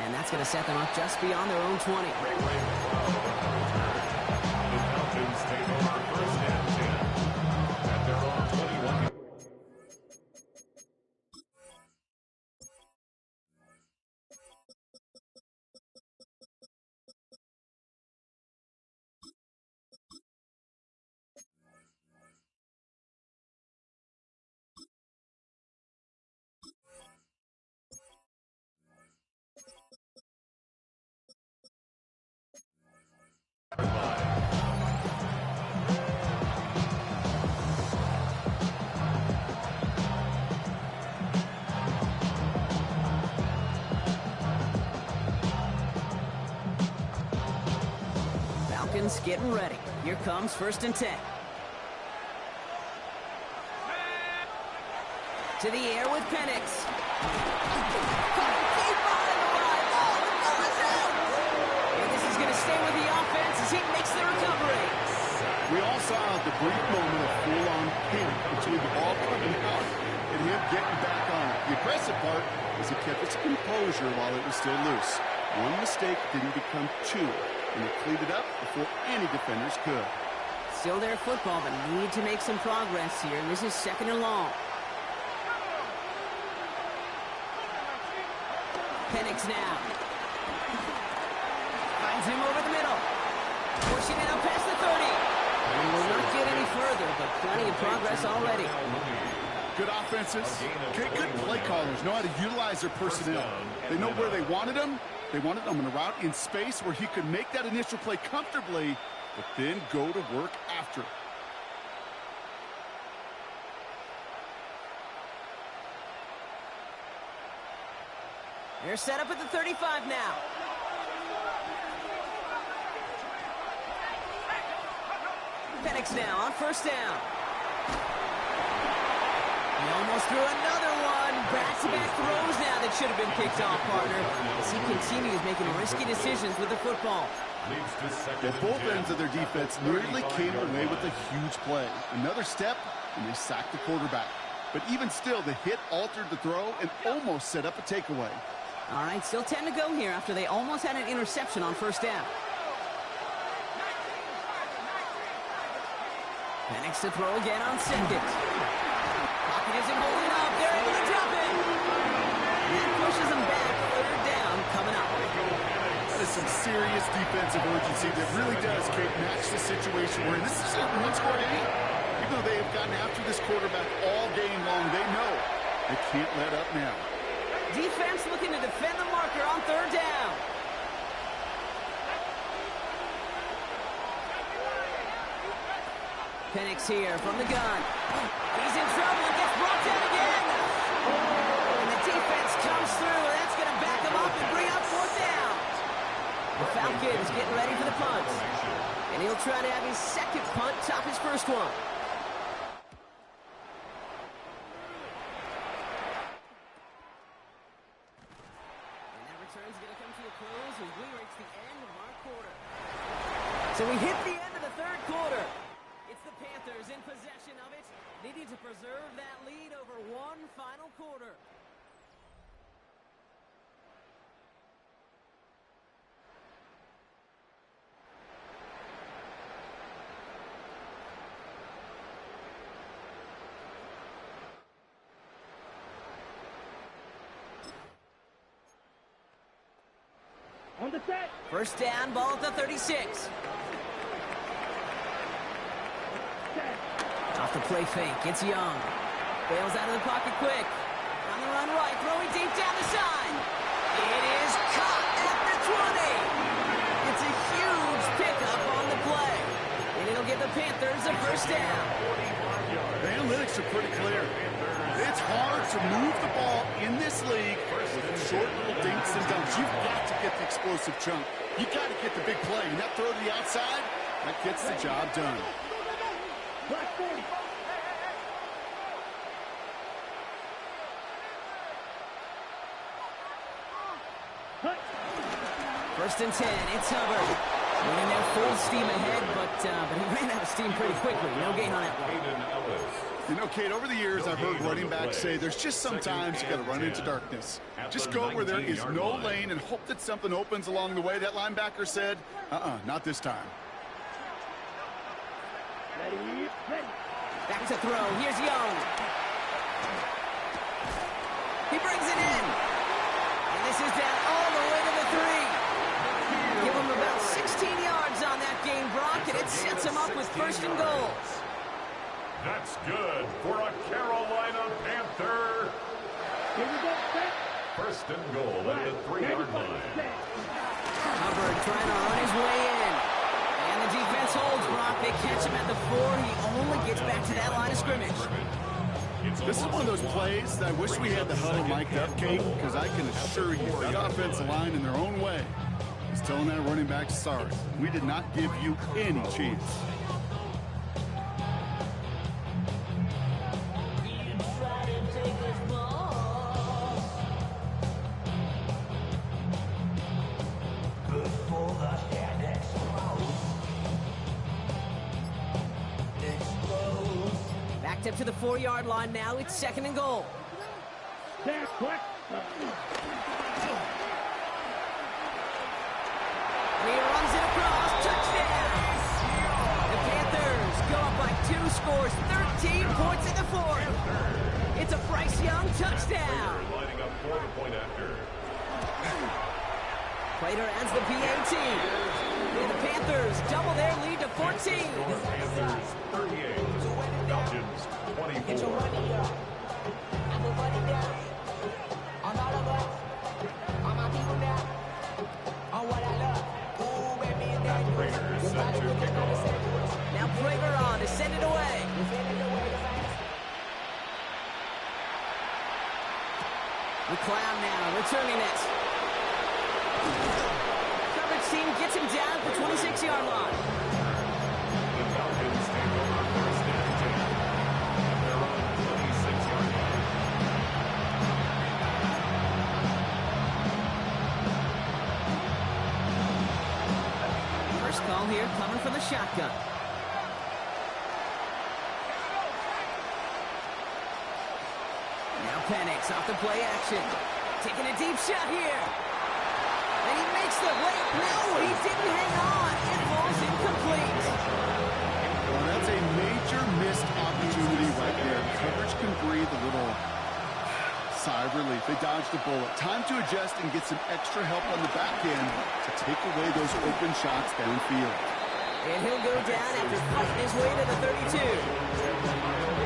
And that's going to set them up just beyond their own 20. The Falcons take over first and 10 at their own 21. Falcons getting ready. Here comes first and 10. To the air with Penix. Stay with the offense as he makes the recovery. We all saw the brief moment of full-on panic between the ball coming out and him getting back on it. The impressive part is he kept his composure while it was still loose. One mistake didn't become two, and he cleaned it up before any defenders could. Still their football, but need to make some progress here, and this is second and long. Penix now. Finds him over the middle. Pushing it up past Plenty of progress already. Good offenses. Okay, good play callers know how to utilize their personnel. They know where they wanted them. They wanted them in a route in space where he could make that initial play comfortably, but then go to work after it. They're set up at the 35 now. Penix now on first down. He almost threw another one. Back-to-back throws now that should have been picked off, partner, as he continues making risky decisions with the football. Well, both ends of their defense nearly came away with a huge play. Another step, and they sacked the quarterback. But even still, the hit altered the throw and almost set up a takeaway. All right, still 10 to go here after they almost had an interception on first down. Penix to throw again on second. Pocket isn't holding up. They're able to drop it. That pushes them back. Third down coming up. That is some serious defensive urgency that really does, Kate, match the situation we're in. This is a one-score game. Even though they have gotten after this quarterback all game long, they know they can't let up now. Defense looking to defend the marker on third down. Penix here from the gun. He's in trouble and gets brought down again. And the defense comes through. That's going to back him up and bring up fourth down. The Falcons getting ready for the punt. And he'll try to have his second punt top his first one. So we hit the end of the third quarter. It's the Panthers in possession of it, needing to preserve that lead over one final quarter. On the set. First down, ball at the 36. Off the play fake, it's Young. Bails out of the pocket quick. On the run right, throwing deep down the side. It is caught at the 20. It's a huge pickup on the play. And it'll give the Panthers a first down. The analytics are pretty clear. It's hard to move the ball in this league with short little dinks and dunks. You've got to get the explosive chunk. You've got to get the big play. And that throw to the outside, that gets the job done. Black 40. First and 10, it's Hubbard. Running there full steam ahead, but he ran out of steam pretty quickly. No gain on that one. You know, Kate, over the years, I've heard running backs say there's just sometimes you got to run into darkness. Just go where there is no lane and hope that something opens along the way. That linebacker said, not this time. Ready. Back to throw. Here's Young. He brings it in. And this is down all the way to the 3. Give him about 16 yards on that game, Brock, and it sets him up with first and goal. That's good for a Carolina Panther. Here we go, set. First and goal at the 3-yard line. Hubbard trying to run his way in. And the defense holds, Brock. They catch him at the 4. He only gets back to that line of scrimmage. This is one of those plays that I wish we had the huddle mic'd up, Kate, because I can assure you that offensive line in their own way is telling that running back, sorry, we did not give you any chance. Backed up to the 4-yard line now. It's second and goal. There, quick. He runs it across. Touchdown! The Panthers go up by 2 scores. 13 points in the 4th. It's a Bryce Young touchdown. Lining up for the point after. Prater adds the PAT. And the Panthers double their lead to 14. Panthers 38. some money up. I put money down. On all of us. On my people now. On what I love. Ooh, baby, and Matt Prater is set to kick off. Now Prater on to send it away. McLeod now returning it. Coverage team gets him down at the 26-yard line. The Falcons take over first and 10 at their own 26-yard line. First call here coming from the shotgun. Now Penix off the play action. Taking a deep shot here. And he makes the wait. No, he didn't hang on. It falls incomplete. Well, that's a major missed opportunity right there. Coverage can breathe a little sigh of relief. They dodged the bullet. Time to adjust and get some extra help on the back end to take away those open shots downfield. And he'll go down after fighting his way to the 32.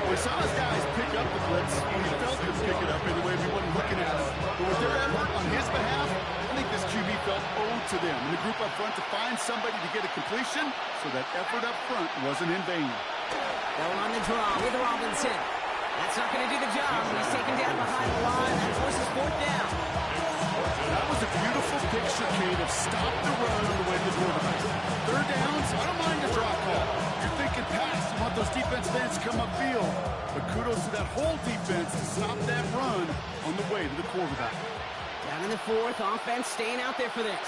We saw his guys pick up the blitz. We felt him pick it up anyway. We wasn't looking at it. But with their effort on his behalf, I think this QB felt owed to them and the group up front to find somebody to get a completion, so that effort up front wasn't in vain. Going on the draw with Robinson. That's not going to do the job. He's taken down behind the line. That forces fourth down. That was a beautiful picture, Kate, of stop the run on the way to the quarterback. Third downs, I don't mind a draw call. You're thinking pass. You want those defensive ends to come upfield. But kudos to that whole defense to stop that run on the way to the quarterback. Down in the fourth, offense staying out there for this.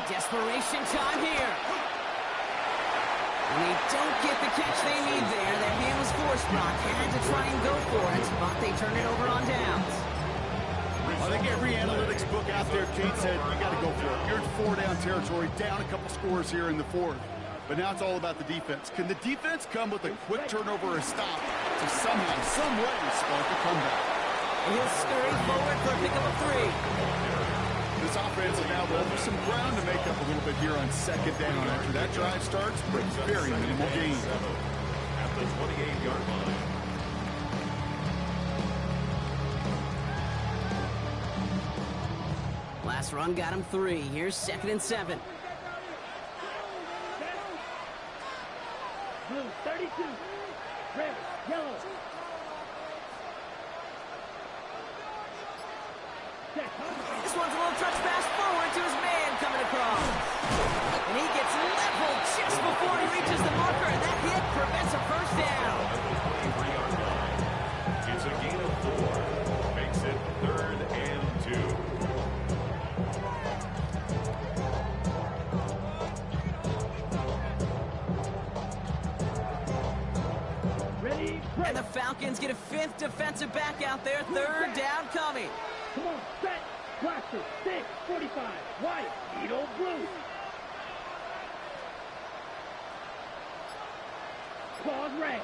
Desperation time here. And they don't get the catch they need there. That man was forced, Brock. Had to try and go for it, but they turn it over on downs. I think every analytics book out there, Kate, said you got to go for it. You're in four-down territory, down a couple scores here in the fourth. But now it's all about the defense. Can the defense come with a quick turnover or a stop to somehow, some way, spark a comeback? And he'll scurry forward for a pickup of 3. This offense is now left with some ground to make up a little bit here on second down. After that drive starts, very minimal gain. At the 28-yard line. Last run got him 3. Here's 2nd and 7. Blue 32. Red, yellow. This one's a little touch pass forward to his man coming across. And he gets leveled just before he reaches the marker, and that hit prevents a first down. At the 23-yard line. It's a gain of 4. Makes it 3rd and 2. And the Falcons get a 5th defensive back out there. 3rd down coming. Come on, set. Blaster, 6, 45. White, Edo blue. Claws red.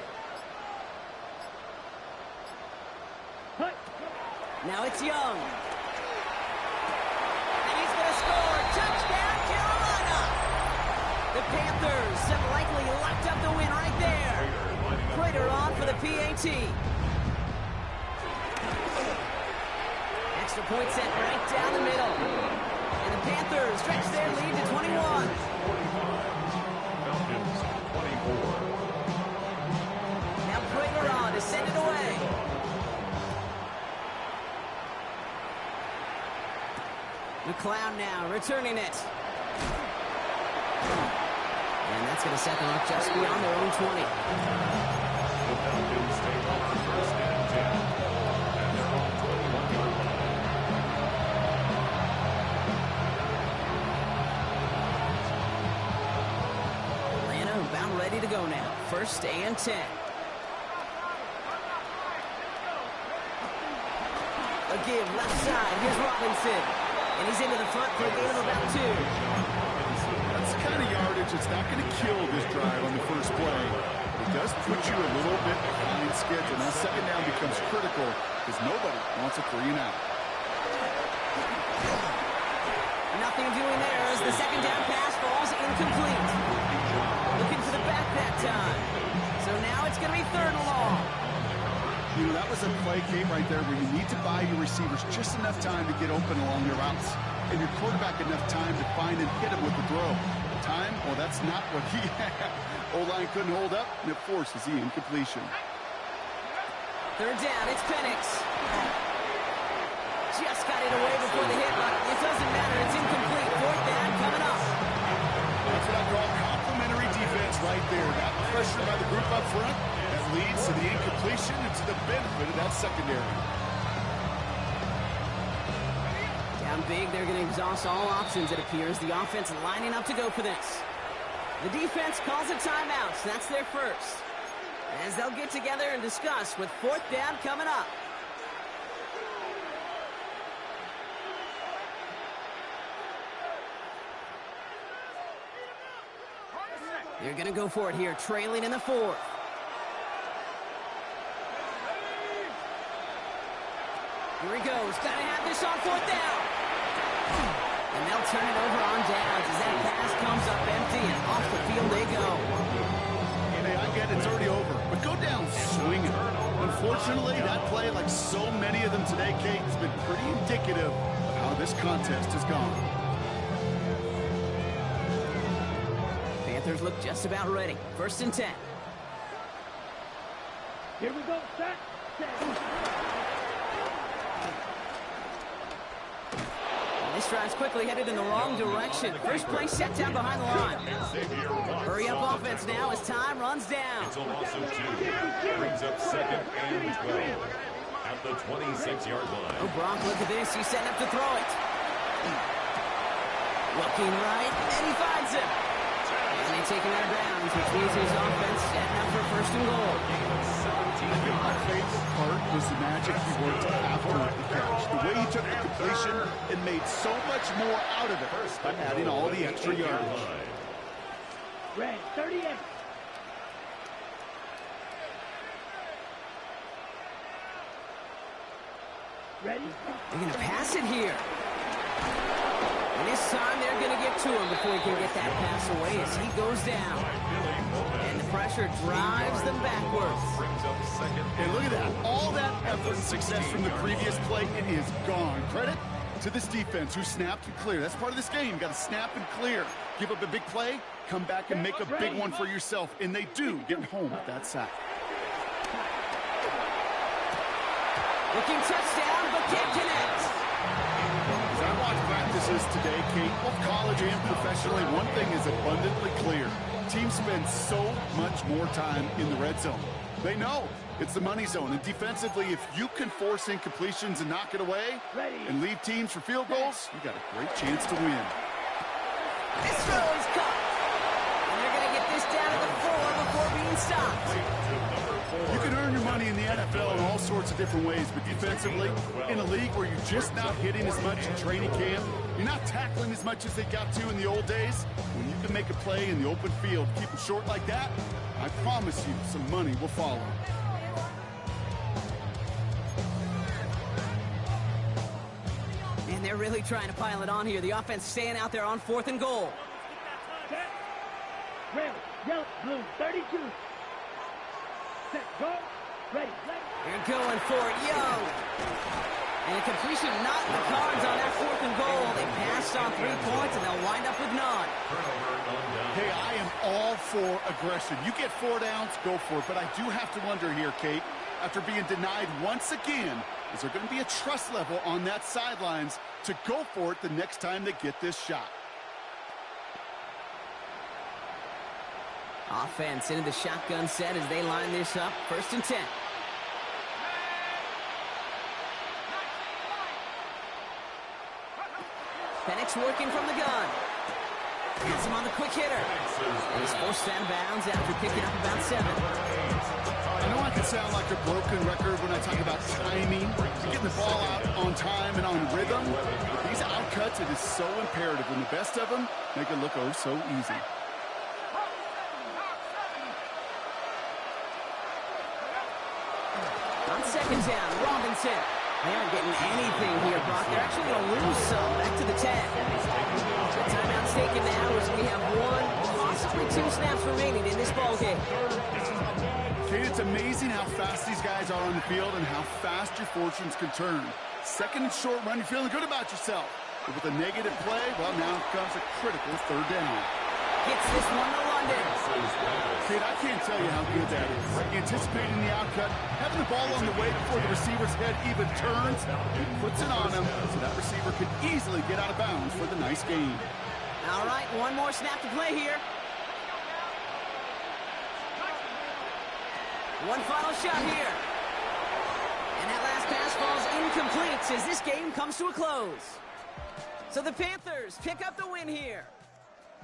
Hut. Now it's Young. And he's going to score. Touchdown, Carolina. The Panthers have likely locked up the win right there. Prater on for the PAT. Extra point set right down the middle. And the Panthers stretch their lead to 21. Falcons 24. Now Prater on to send it away. McLeod now returning it. And that's going to set them up just beyond their own 20. The Falcons take over first and 10 at their own 21-yard line. Atlanta about ready to go now. 1st and 10. A give left side. Here's Robinson. And he's into the front for a gain of about 2. That's the kind of yardage that's not going to kill this drive on the first play. It does put you a little bit behind schedule. Now second down becomes critical because nobody wants a 3 and out. Nothing doing there as the second down pass falls incomplete. Looking for the back that time. So now it's going to be third and long. You know, that was a play, Kate, right there where you need to buy your receivers just enough time to get open along their routes, and your quarterback enough time to find and hit him with the throw. Time? Well, that's not what he had. O-line couldn't hold up, and it forces the incompletion. Third down, it's Penix. Just got it away before the hit, but it doesn't matter. It's incomplete. Fourth down coming up. That's what I call complimentary defense right there. That pressure by the group up front that leads to the incompletion and to the benefit of that secondary. Down big, they're going to exhaust all options, it appears. The offense lining up to go for this. The defense calls a timeout, so that's their first. As they'll get together and discuss with fourth down coming up. They're going to go for it here, trailing in the fourth. Here he goes. Got to have this on fourth down. And they'll turn it over on downs as that pass comes up empty, and off the field they go. Hey, I get it's already over, but go down swinging. Unfortunately, that play, like so many of them today, Kate, has been pretty indicative of how this contest has gone. Panthers look just about ready. First and 10. Here we go, set. This drive's quickly headed in the wrong direction. First play set down behind the line. Hurry up offense now as time runs down. It's a loss of 2. Brings up second and 12 at the 26-yard line. Oh, Brock, look at this. He's setting up to throw it. Looking right, and he finds him. And they take him out of bounds, which means his offense setting up for first and goal. My favorite part was the magic he worked after the catch. The way he took the completion and made so much more out of it by adding all the extra yardage. Red, 38. Ready? They're going to pass it here. And this time they're going to get to him before he can get that pass away as he goes down. And the pressure drives them backwards. And look at that. All that effort and success from the previous play, it is gone. Credit to this defense who snapped and cleared. That's part of this game. You got to snap and clear. Give up a big play, come back and make a big one for yourself. And they do get home with that sack. Looking touchdown, but can't connect. As I watch practices today, Kate, both college and professionally, one thing is abundantly clear. Teams spend so much more time in the red zone. They know it's the money zone. And defensively, if you can force incompletions and knock it away and leave teams for field goals, you got a great chance to win. This throw is caught. And they're going to get this down to the 4 before being stopped. You can earn your money in the NFL in all sorts of different ways, but defensively, in a league where you're just not hitting as much in training camp, you're not tackling as much as they got to in the old days, when you can make a play in the open field, keep it short like that, I promise you some money will follow. And they're really trying to pile it on here. The offense staying out there on 4th and goal. Set. Red, yellow, blue, 32. Set, go. Ready. They're going for it, Young. And a completion not in the cards on that 4th and goal. They passed on 3 points, and they'll wind up with none. Hey, I am all for aggression. You get 4 downs, go for it. But I do have to wonder here, Kate, after being denied once again, is there going to be a trust level on that sidelines to go for it the next time they get this shot? Offense into the shotgun set as they line this up. 1st and 10. Penix working from the gun. Gets him on the quick hitter. He's forced out of bounds after picking up about 7. I know I can sound like a broken record when I talk about timing, getting the ball out on time and on rhythm. But these outcuts, it is so imperative. And the best of them make it look oh so easy. On 2nd down, Robinson. They aren't getting anything here, Brock. They're actually going to lose some. Back to the 10. The timeout's taken now as we have 1, possibly 2 snaps remaining in this ballgame. Kate, it's amazing how fast these guys are on the field and how fast your fortunes can turn. Second and short run, you're feeling good about yourself. But with a negative play, well, now comes a critical third down. Gets this one to London. Kate, I can't tell you how good that is. Anticipating the outcut, having the ball on the way before the receiver's head even turns, he puts it on him so that receiver could easily get out of bounds for the nice gain. All right, one more snap to play here. One final shot here. And that last pass falls incomplete as this game comes to a close. So the Panthers pick up the win here.